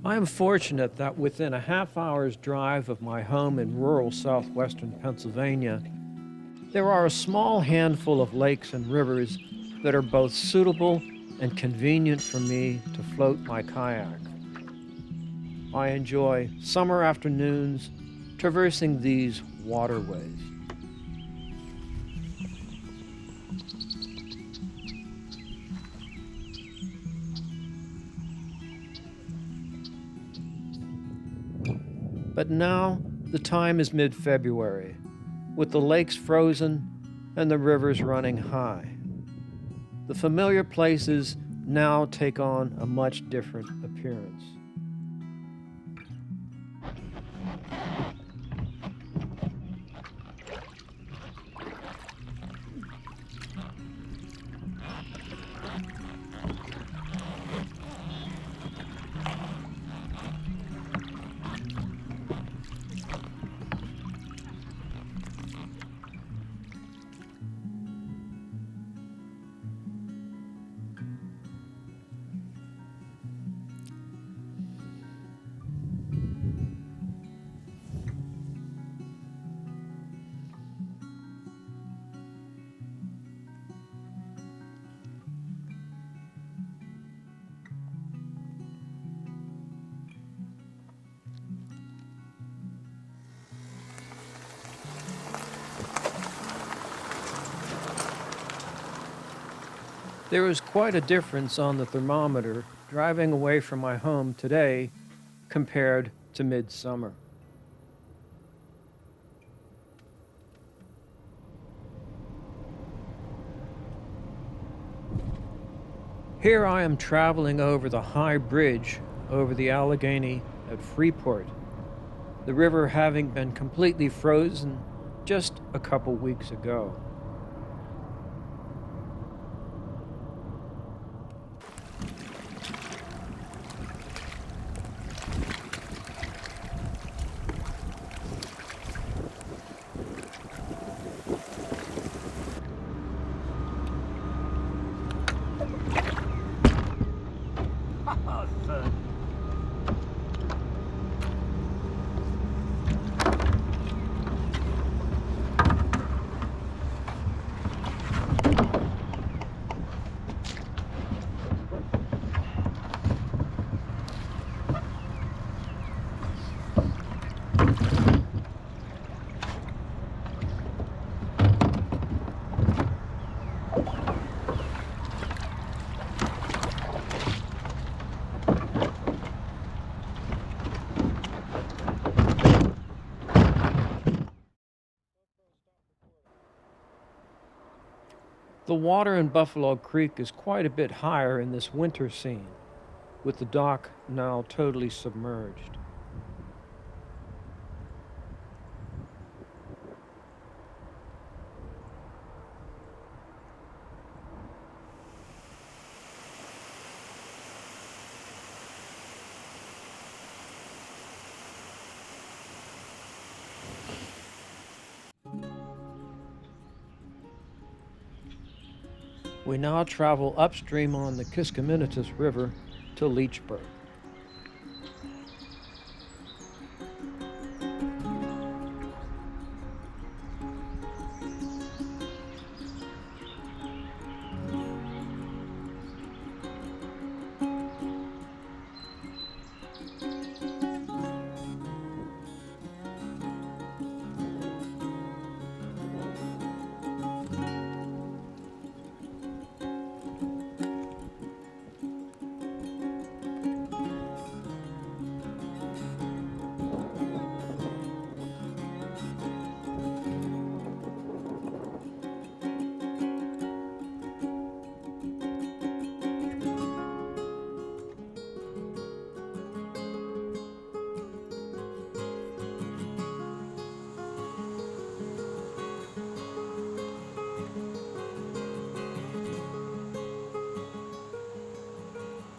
I am fortunate that within a half-hour's drive of my home in rural southwestern Pennsylvania, there are a small handful of lakes and rivers that are both suitable and convenient for me to float my kayak. I enjoy summer afternoons traversing these waterways. But now the time is mid-February, with the lakes frozen and the rivers running high. The familiar places now take on a much different appearance. There is quite a difference on the thermometer driving away from my home today compared to midsummer. Here I am traveling over the high bridge over the Allegheny at Freeport, the river having been completely frozen just a couple weeks ago. The water in Buffalo Creek is quite a bit higher in this winter scene, with the dock now totally submerged. We now travel upstream on the Kiskiminetas River to Leechburg.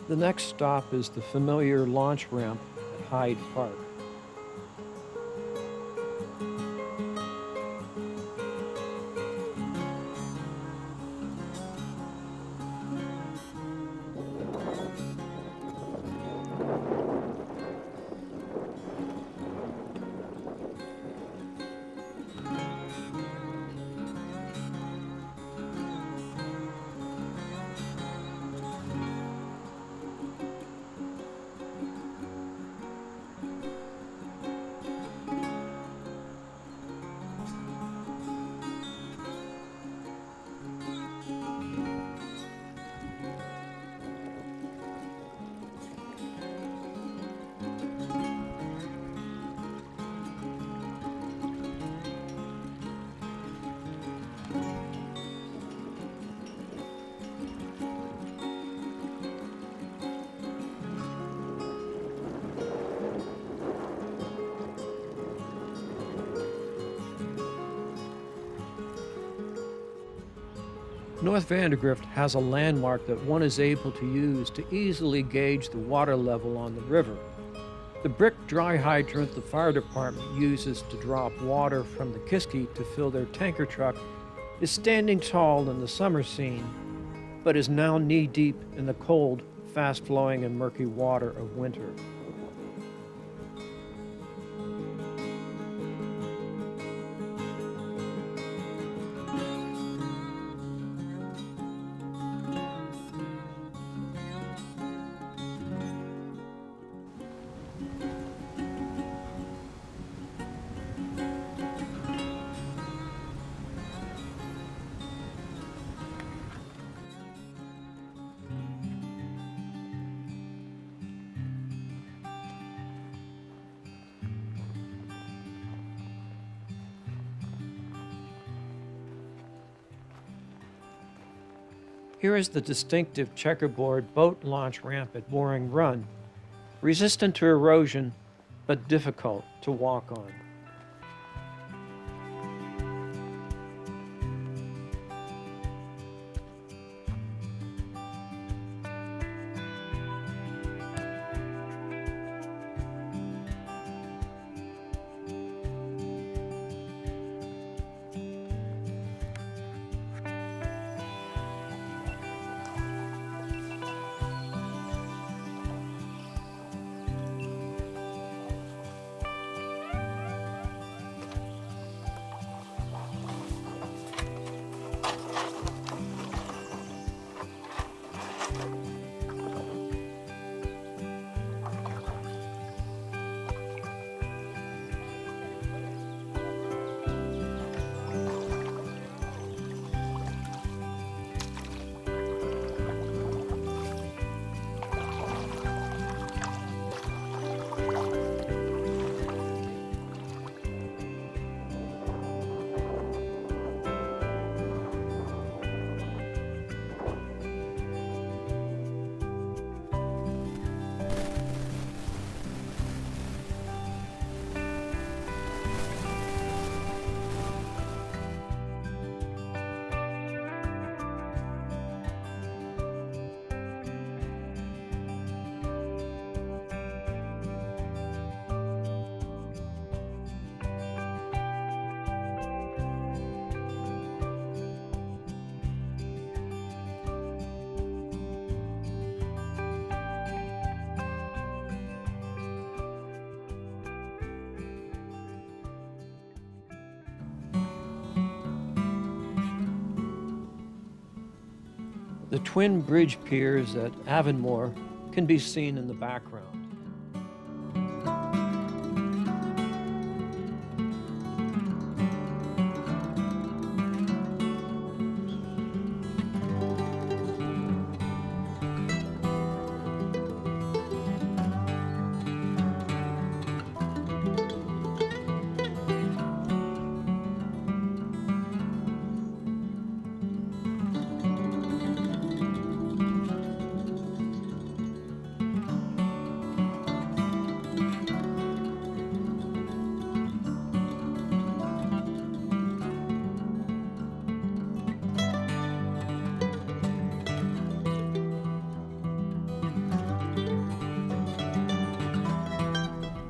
The next stop is the familiar launch ramp at Hyde Park. North Vandergrift has a landmark that one is able to use to easily gauge the water level on the river. The brick dry hydrant the fire department uses to drop water from the Kiski to fill their tanker truck is standing tall in the summer scene, but is now knee-deep in the cold, fast-flowing and murky water of winter. Here is the distinctive checkerboard boat launch ramp at Boring Run, resistant to erosion, but difficult to walk on. The twin bridge piers at Avonmore can be seen in the background.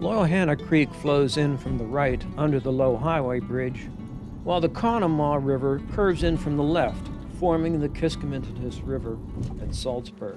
Loyalhanna Creek flows in from the right under the low highway bridge, while the Conemaugh River curves in from the left, forming the Kiskiminetas River at Salzburg.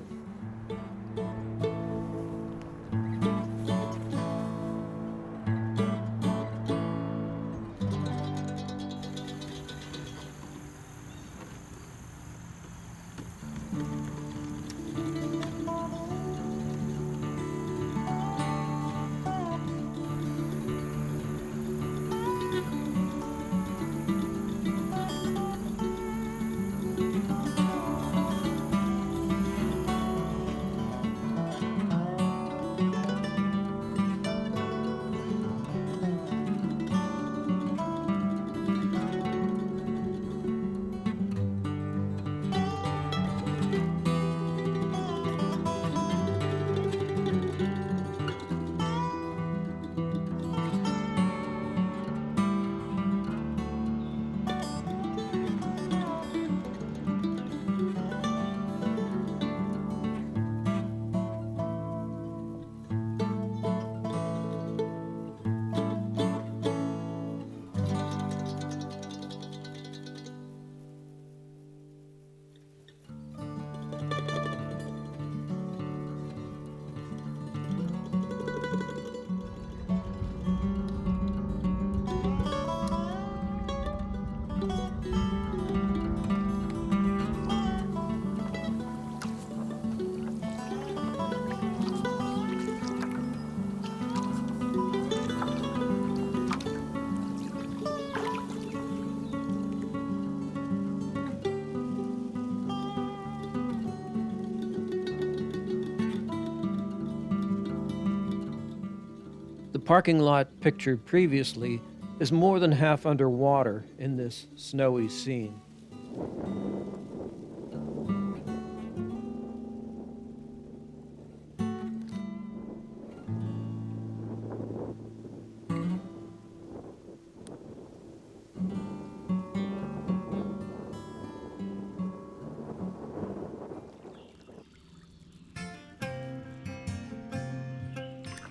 The parking lot pictured previously is more than half underwater in this snowy scene.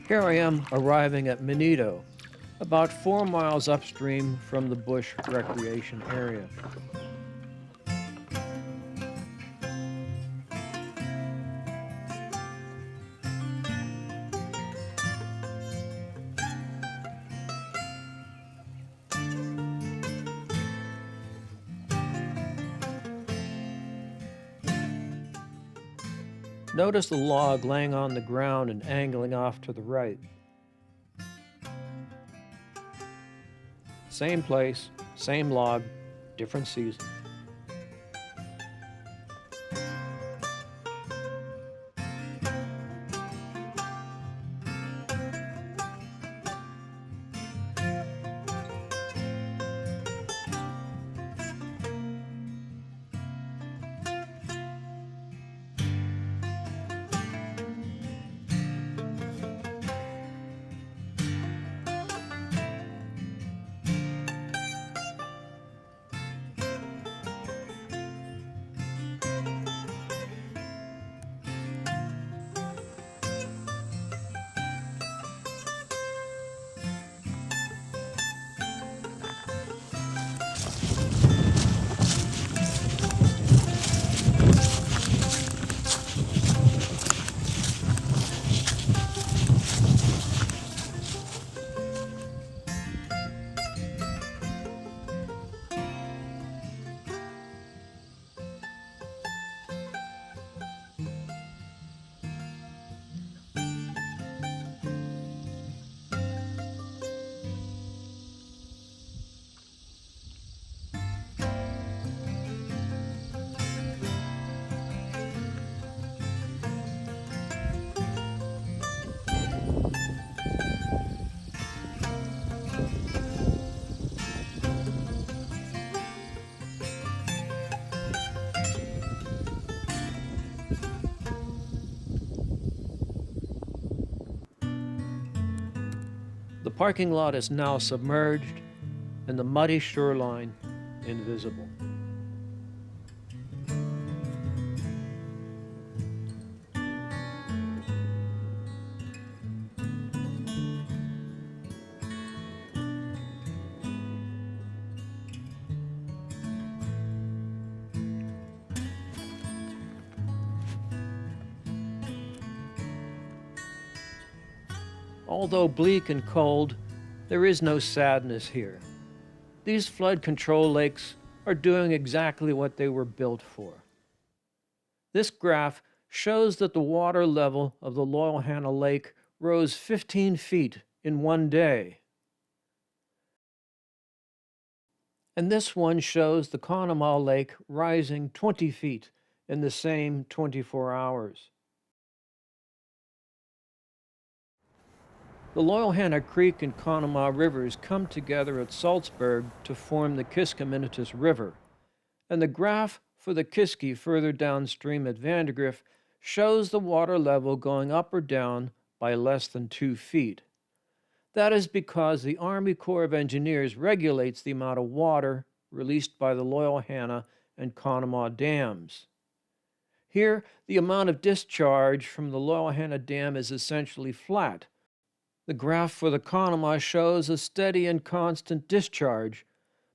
Here I am arriving at Minito, about 4 miles upstream from the Bush Recreation Area. Notice the log laying on the ground and angling off to the right. Same place, same log, different season. The parking lot is now submerged and the muddy shoreline invisible. Although bleak and cold, there is no sadness here. These flood control lakes are doing exactly what they were built for. This graph shows that the water level of the Loyalhanna Lake rose 15 feet in one day. And this one shows the Conemaugh Lake rising 20 feet in the same 24 hours. The Loyalhanna Creek and Conemaugh rivers come together at Salzburg to form the Kiskiminetus River, and the graph for the Kiski further downstream at Vandergrift shows the water level going up or down by less than 2 feet. That is because the Army Corps of Engineers regulates the amount of water released by the Loyalhanna and Conemaugh dams. Here, the amount of discharge from the Loyalhanna Dam is essentially flat. The graph for the Conemaugh shows a steady and constant discharge,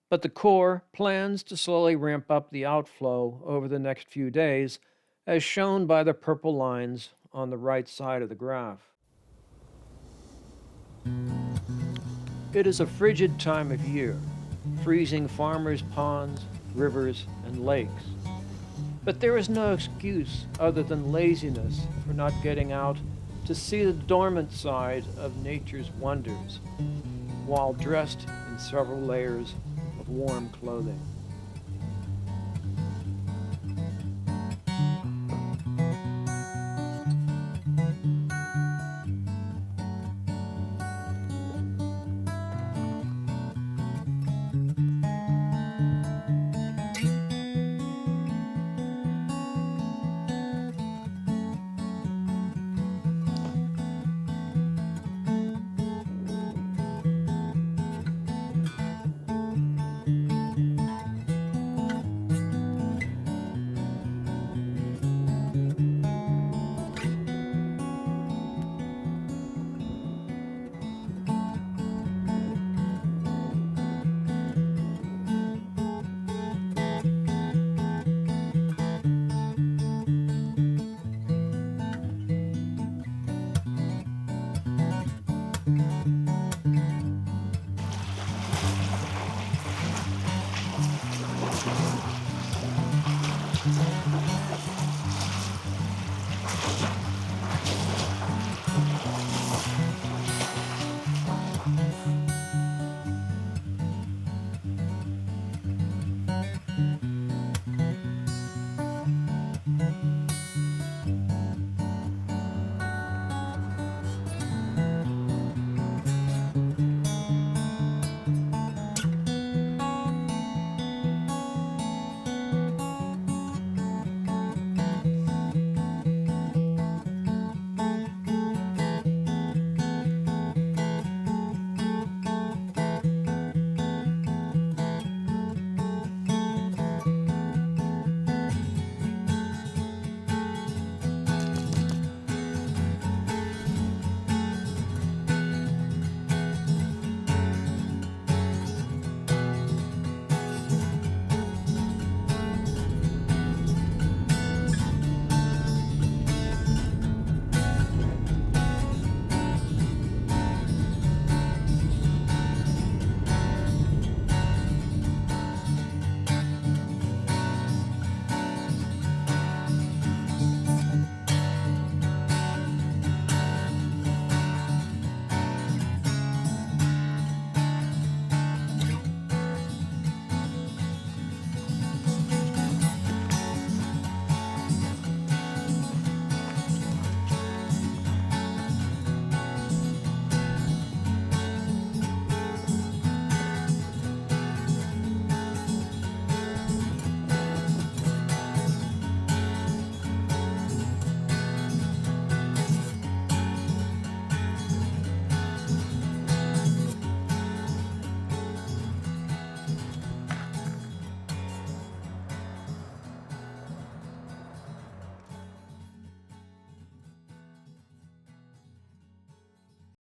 but the Corps plans to slowly ramp up the outflow over the next few days, as shown by the purple lines on the right side of the graph. It is a frigid time of year, freezing farmers' ponds, rivers, and lakes. But there is no excuse other than laziness for not getting out to see the dormant side of nature's wonders, while dressed in several layers of warm clothing.